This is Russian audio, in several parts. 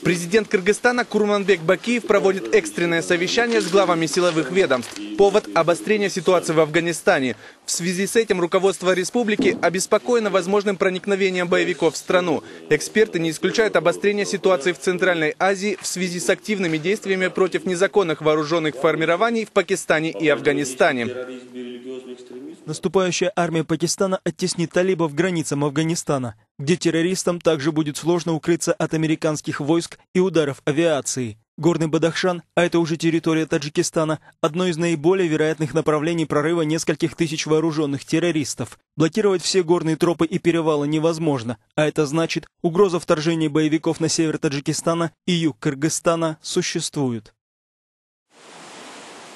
Президент Кыргызстана Курманбек Бакиев проводит экстренное совещание с главами силовых ведомств. Повод – обострение ситуации в Афганистане. В связи с этим руководство республики обеспокоено возможным проникновением боевиков в страну. Эксперты не исключают обострение ситуации в Центральной Азии в связи с активными действиями против незаконных вооруженных формирований в Пакистане и Афганистане. Наступающая армия Пакистана оттеснит талибов к границам Афганистана, где террористам также будет сложно укрыться от американских войск и ударов авиации. Горный Бадахшан, а это уже территория Таджикистана, одно из наиболее вероятных направлений прорыва нескольких тысяч вооруженных террористов. Блокировать все горные тропы и перевалы невозможно, а это значит, угроза вторжения боевиков на север Таджикистана и юг Кыргызстана существует.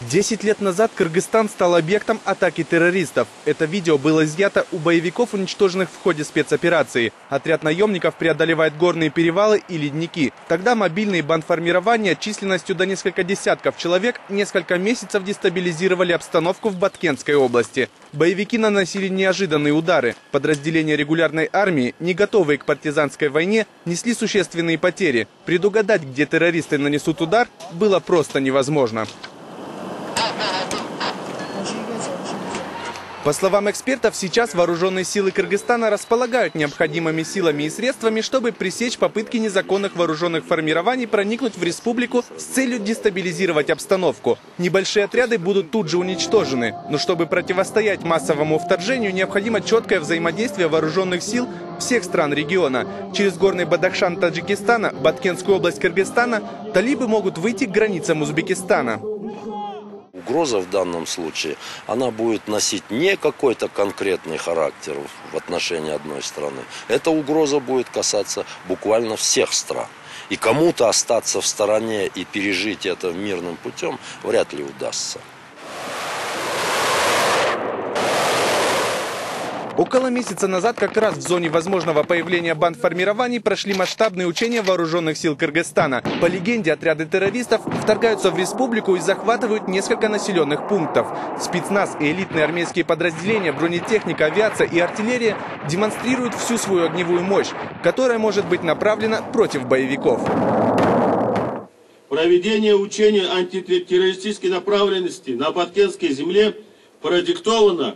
10 лет назад Кыргызстан стал объектом атаки террористов. Это видео было изъято у боевиков, уничтоженных в ходе спецоперации. Отряд наемников преодолевает горные перевалы и ледники. Тогда мобильные бандформирования численностью до несколько десятков человек несколько месяцев дестабилизировали обстановку в Баткенской области. Боевики наносили неожиданные удары. Подразделения регулярной армии, не готовые к партизанской войне, несли существенные потери. Предугадать, где террористы нанесут удар, было просто невозможно. По словам экспертов, сейчас вооруженные силы Кыргызстана располагают необходимыми силами и средствами, чтобы пресечь попытки незаконных вооруженных формирований проникнуть в республику с целью дестабилизировать обстановку. Небольшие отряды будут тут же уничтожены. Но чтобы противостоять массовому вторжению, необходимо четкое взаимодействие вооруженных сил всех стран региона. Через горный Бадахшан Таджикистана, Баткенскую область Кыргызстана, талибы могут выйти к границам Узбекистана. Угроза в данном случае, она будет носить не какой-то конкретный характер в отношении одной страны. Эта угроза будет касаться буквально всех стран. И кому-то остаться в стороне и пережить это мирным путем вряд ли удастся. Около месяца назад как раз в зоне возможного появления бандформирований прошли масштабные учения вооруженных сил Кыргызстана. По легенде, отряды террористов вторгаются в республику и захватывают несколько населенных пунктов. Спецназ и элитные армейские подразделения, бронетехника, авиация и артиллерия демонстрируют всю свою огневую мощь, которая может быть направлена против боевиков. Проведение учений антитеррористической направленности на Баткенской земле продиктовано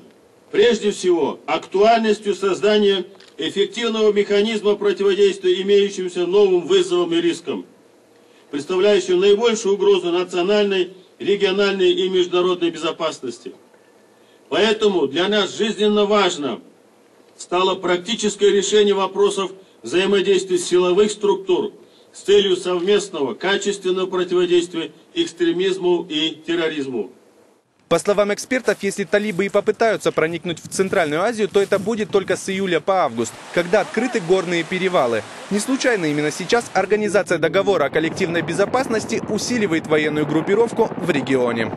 прежде всего актуальностью создания эффективного механизма противодействия имеющимся новым вызовам и рискам, представляющим наибольшую угрозу национальной, региональной и международной безопасности. Поэтому для нас жизненно важно стало практическое решение вопросов взаимодействия силовых структур с целью совместного качественного противодействия экстремизму и терроризму. По словам экспертов, если талибы и попытаются проникнуть в Центральную Азию, то это будет только с июля по август, когда открыты горные перевалы. Не случайно именно сейчас Организация договора о коллективной безопасности усиливает военную группировку в регионе.